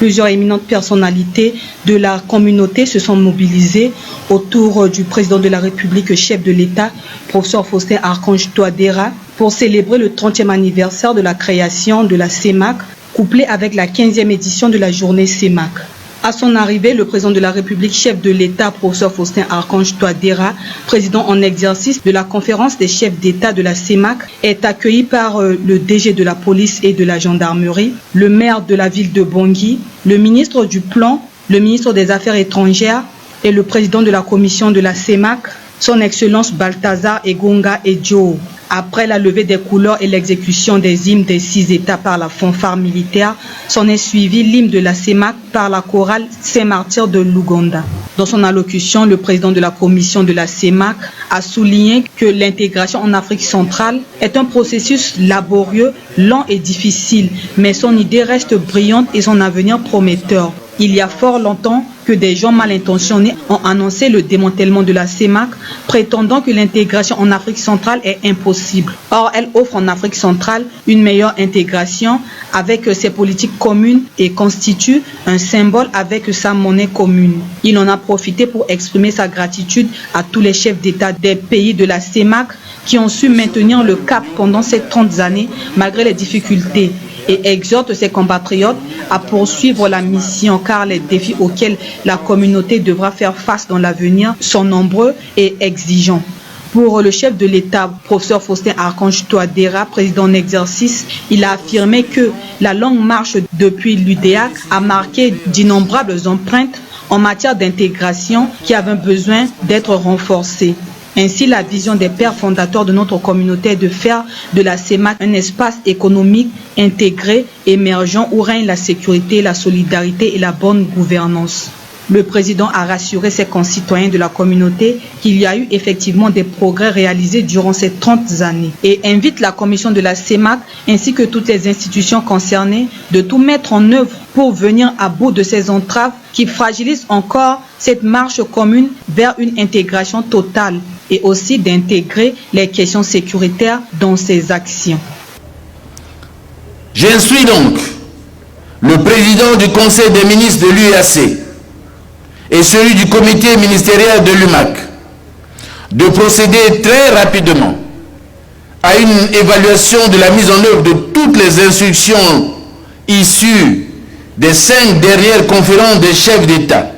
Plusieurs éminentes personnalités de la communauté se sont mobilisées autour du président de la République, chef de l'État, professeur Faustin Archange Touadéra, pour célébrer le 30e anniversaire de la création de la CEMAC, couplé avec la 15e édition de la journée CEMAC. À son arrivée, le président de la République, chef de l'État, professeur Faustin Archange Touadéra, président en exercice de la conférence des chefs d'État de la CEMAC, est accueilli par le DG de la police et de la gendarmerie, le maire de la ville de Bangui, le ministre du Plan, le ministre des Affaires étrangères et le président de la commission de la CEMAC, son Excellence Balthazar Egonga Edjo. Après la levée des couleurs et l'exécution des hymnes des 6 États par la fanfare militaire, s'en est suivi l'hymne de la CEMAC par la chorale Saint-Martyr de l'Ouganda. Dans son allocution, le président de la commission de la CEMAC a souligné que l'intégration en Afrique centrale est un processus laborieux, lent et difficile, mais son idée reste brillante et son avenir prometteur. Il y a fort longtemps que des gens mal intentionnés ont annoncé le démantèlement de la CEMAC, prétendant que l'intégration en Afrique centrale est impossible. Or, elle offre en Afrique centrale une meilleure intégration avec ses politiques communes et constitue un symbole avec sa monnaie commune. Il en a profité pour exprimer sa gratitude à tous les chefs d'État des pays de la CEMAC qui ont su maintenir le cap pendant ces 30 années malgré les difficultés, et exhorte ses compatriotes à poursuivre la mission car les défis auxquels la communauté devra faire face dans l'avenir sont nombreux et exigeants. Pour le chef de l'État, professeur Faustin Archange Touadéra, président en exercice, il a affirmé que la longue marche depuis l'UDEAC a marqué d'innombrables empreintes en matière d'intégration qui avaient besoin d'être renforcées. Ainsi, la vision des pères fondateurs de notre communauté est de faire de la CEMAC un espace économique intégré, émergent, où règne la sécurité, la solidarité et la bonne gouvernance. Le président a rassuré ses concitoyens de la communauté qu'il y a eu effectivement des progrès réalisés durant ces 30 années et invite la commission de la CEMAC ainsi que toutes les institutions concernées de tout mettre en œuvre pour venir à bout de ces entraves qui fragilisent encore cette marche commune vers une intégration totale et aussi d'intégrer les questions sécuritaires dans ses actions. J'instruis donc le président du Conseil des ministres de l'UEAC et celui du comité ministériel de l'UMAC de procéder très rapidement à une évaluation de la mise en œuvre de toutes les instructions issues des 5 dernières conférences des chefs d'État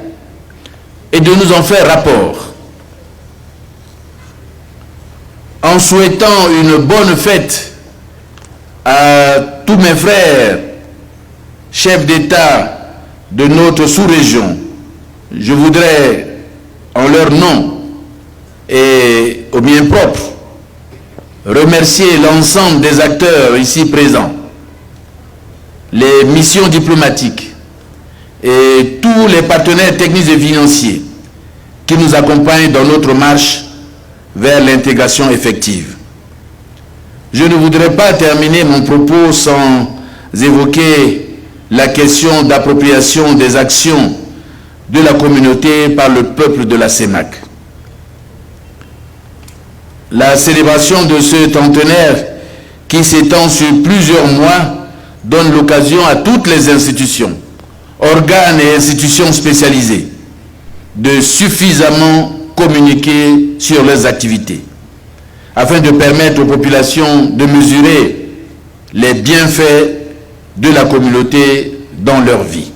et de nous en faire rapport. En souhaitant une bonne fête à tous mes frères chefs d'État de notre sous-région, je voudrais, en leur nom et au mien propre, remercier l'ensemble des acteurs ici présents, les missions diplomatiques et tous les partenaires techniques et financiers qui nous accompagnent dans notre marche vers l'intégration effective. Je ne voudrais pas terminer mon propos sans évoquer la question d'appropriation des actions de la communauté par le peuple de la CEMAC. La célébration de ce centenaire qui s'étend sur plusieurs mois donne l'occasion à toutes les institutions, organes et institutions spécialisées de suffisamment communiquer sur leurs activités afin de permettre aux populations de mesurer les bienfaits de la communauté dans leur vie.